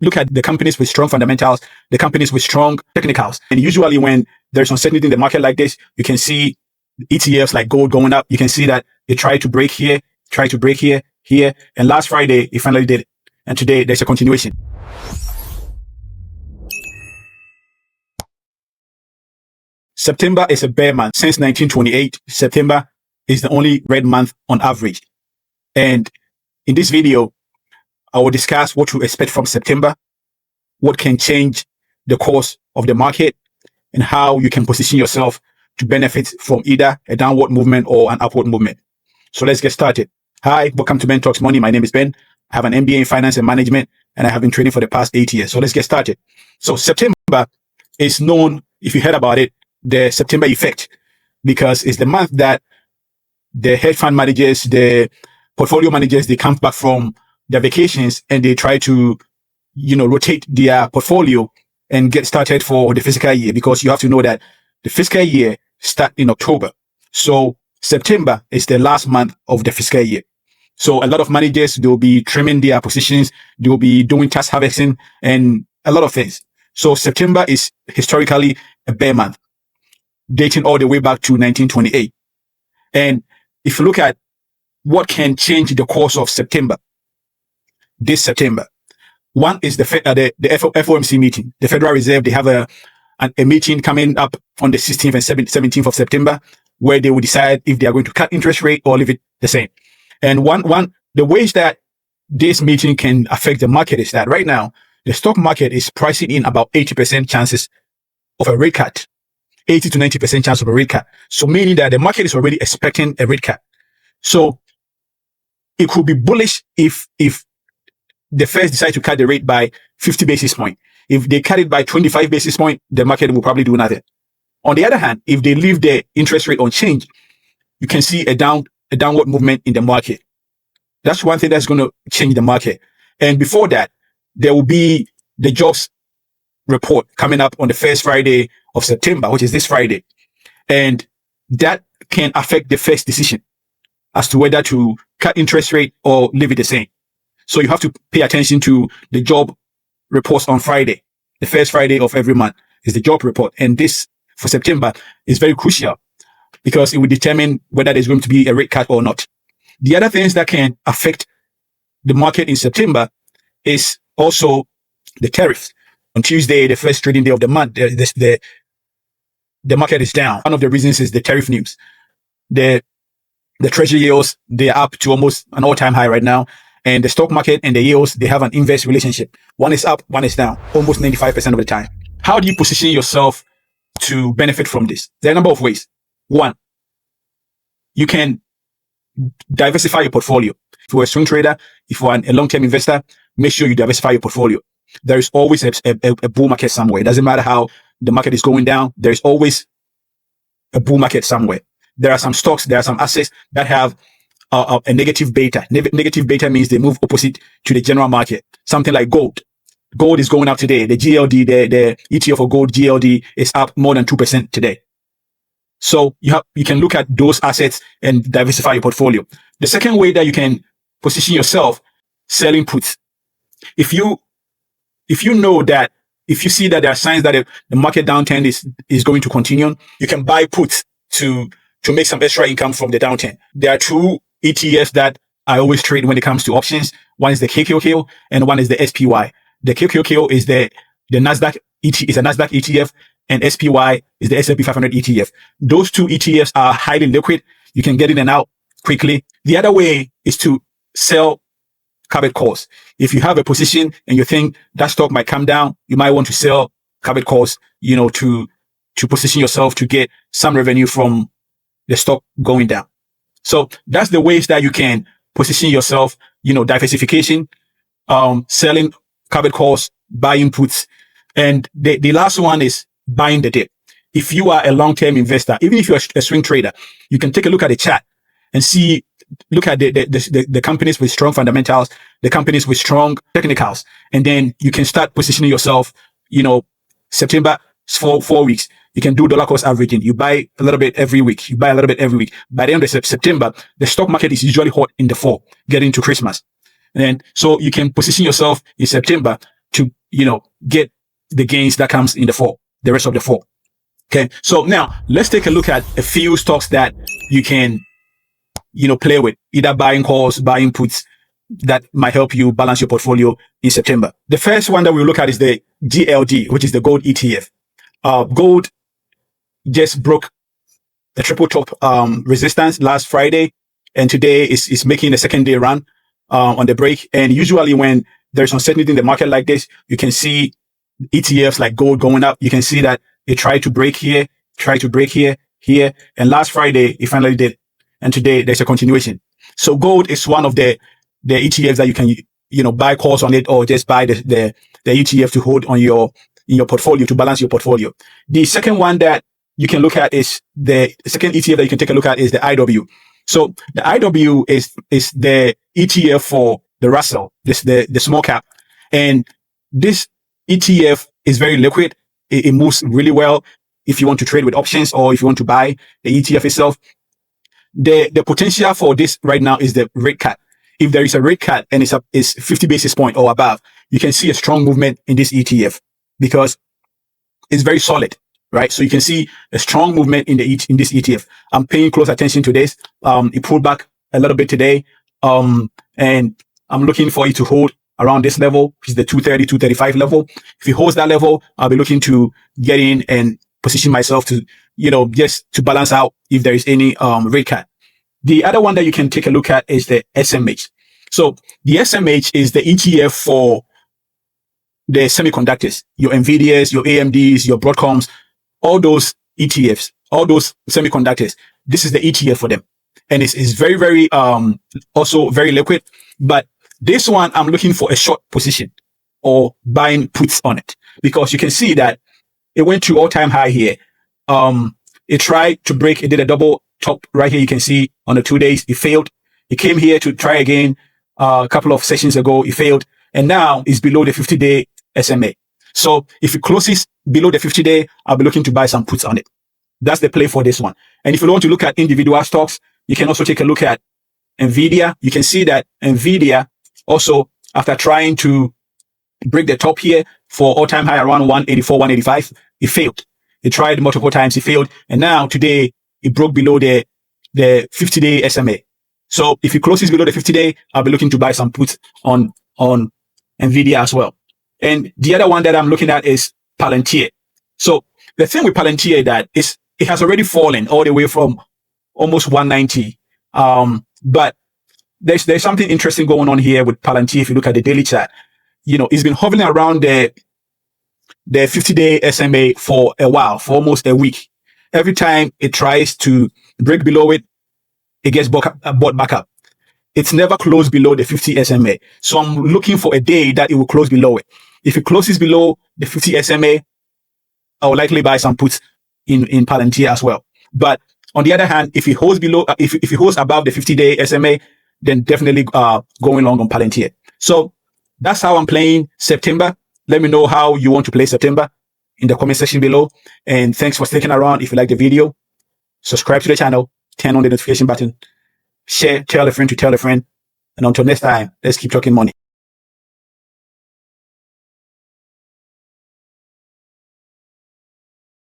look at the companies with strong fundamentals, the companies with strong technicals. And usually when there's uncertainty in the market like this, you can see ETFs like gold going up. You can see that they try to break here, here. And last Friday, it finally did it. And today there's a continuation. September is a bear month. Since 1928, September is the only red month on average. And in this video, I will discuss what to expect from September, what can change the course of the market, and how you can position yourself to benefit from either a downward movement or an upward movement. So let's get started. Hi, welcome to Ben Talks Money. My name is Ben. I have an MBA in finance and management, and I have been trading for the past 8 years. So let's get started. So September is known, if you heard about it, the September effect, because it's the month that the hedge fund managers, the portfolio managers, they come back from their vacations and they try to, rotate their portfolio and get started for the fiscal year, because you have to know that the fiscal year starts in October. So September is the last month of the fiscal year. So a lot of managers, they'll be trimming their positions. They'll be doing tax harvesting and a lot of things. So September is historically a bear month, dating all the way back to 1928. And if you look at what can change the course of September, this September, one is the FOMC meeting. The Federal Reserve, they have a meeting coming up on the 16th and 17th of September, where they will decide if they are going to cut interest rate or leave it the same. And the ways that this meeting can affect the market is that right now, the stock market is pricing in about 80% chances of a rate cut. 80 to 90% chance of a rate cut. So meaning that the market is already expecting a rate cut. So it could be bullish if the Fed decide to cut the rate by 50 basis points. If they cut it by 25 basis points, the market will probably do nothing. On the other hand, if they leave the interest rate unchanged, you can see a downward movement in the market. That's one thing that's going to change the market. And before that, there will be the jobs report coming up on the first Friday of September, which is this Friday. And that can affect the Fed's decision as to whether to cut interest rate or leave it the same. So you have to pay attention to the job reports on Friday. The first Friday of every month is the job report. And this for September is very crucial because it will determine whether there's going to be a rate cut or not. The other things that can affect the market in September is also the tariffs. On Tuesday, the first trading day of the month, the market is down. One of the reasons is the tariff news. The treasury yields, they are up to almost an all-time high right now. And the stock market and the yields, they have an inverse relationship. One is up, one is down, almost 95% of the time. How do you position yourself to benefit from this? There are a number of ways. One, you can diversify your portfolio. If you're a swing trader, if you're a long-term investor, make sure you diversify your portfolio. There is always a bull market somewhere. It doesn't matter how the market is going down. There is always a bull market somewhere. There are some stocks, there are some assets that have a negative beta. Negative beta means they move opposite to the general market. Something like gold. Gold is going up today. The GLD, the ETF for gold GLD is up more than 2% today. So you can look at those assets and diversify your portfolio. The second way that you can position yourself, selling puts. If you know that, if you see that there are signs that the market downturn is going to continue, you can buy puts to make some extra income from the downturn. There are two ETFs that I always trade when it comes to options. One is the KQQ and one is the SPY. The KQQ is the Nasdaq is a Nasdaq ETF, and SPY is the S&P 500 ETF. Those two ETFs are highly liquid. You can get in and out quickly. The other way is to sell covered calls. If you have a position and you think that stock might come down, you might want to sell covered calls, to position yourself to get some revenue from the stock going down. So that's the ways that you can position yourself, diversification, selling covered calls, buying puts. And the last one is buying the dip. If you are a long-term investor, even if you're a swing trader, you can take a look at the chart and look at the companies with strong fundamentals, the companies with strong technicals, and then you can start positioning yourself. September, 4 weeks. You can do dollar cost averaging. You buy a little bit every week. You buy a little bit every week. By the end of September, the stock market is usually hot in the fall, getting to Christmas. And then, so you can position yourself in September to get the gains that comes in the rest of the fall. Okay. So now let's take a look at a few stocks that you can, play with, either buying calls, buying puts, that might help you balance your portfolio in September. The first one that we'll look at is the GLD, which is the gold ETF. Gold just broke the triple top resistance last Friday, and today is making a second day run on the break. And usually when there's uncertainty in the market like this, you can see ETFs like gold going up. You can see that it tried to break here, here, and last Friday it finally did. And today there's a continuation. So gold is one of the ETFs that you can, buy calls on it, or just buy the ETF to hold on in your portfolio to balance your portfolio. The second one that you can look at is the second ETF that you can take a look at is the IW. So the IW is the ETF for the Russell, the small cap. And this ETF is very liquid. It moves really well if you want to trade with options or if you want to buy the ETF itself. The potential for this right now is the rate cut. If there is a rate cut and it's 50 basis point or above, you can see a strong movement in this ETF because it's very solid, right? So you can see a strong movement in this ETF. I'm paying close attention to this. It pulled back a little bit today. And I'm looking for it to hold around this level, which is the 230, 235 level. If it holds that level, I'll be looking to get in and position myself to, just to balance out if there is any rate cut. The other one that you can take a look at is the SMH. So the SMH is the ETF for the semiconductors, your NVIDIAs, your AMDs, your Broadcoms, all those ETFs, all those semiconductors. This is the ETF for them. And it's very, very, also very liquid. But this one, I'm looking for a short position or buying puts on it, because you can see that it went to all-time high here. It tried to break, it did a double top right here. You can see on the 2 days, it failed. It came here to try again a couple of sessions ago, it failed. And now it's below the 50-day SMA. So if it closes below the 50-day, I'll be looking to buy some puts on it. That's the play for this one. And if you want to look at individual stocks, you can also take a look at NVIDIA. You can see that NVIDIA also, after trying to break the top here for all-time high around 184, 185, it failed. It tried multiple times, it failed. And now today it broke below the 50-day SMA. So if it closes below the 50-day, I'll be looking to buy some puts on NVIDIA as well. And the other one that I'm looking at is Palantir. So the thing with Palantir that is, it has already fallen all the way from almost 190. But there's something interesting going on here with Palantir. If you look at the daily chart, it's been hovering around the 50-day SMA for a while, for almost a week. Every time it tries to break below it, it gets bought back up. It's never closed below the 50 SMA. So I'm looking for a day that it will close below it. If it closes below the 50 SMA, I will likely buy some puts in Palantir as well. But on the other hand, if it holds below, if it holds above the 50-day SMA, then definitely going long on Palantir. So that's how I'm playing September. Let me know how you want to play September in the comment section below. And thanks for sticking around. If you like the video, subscribe to the channel, turn on the notification button, share, tell a friend to tell a friend. And until next time, let's keep talking money.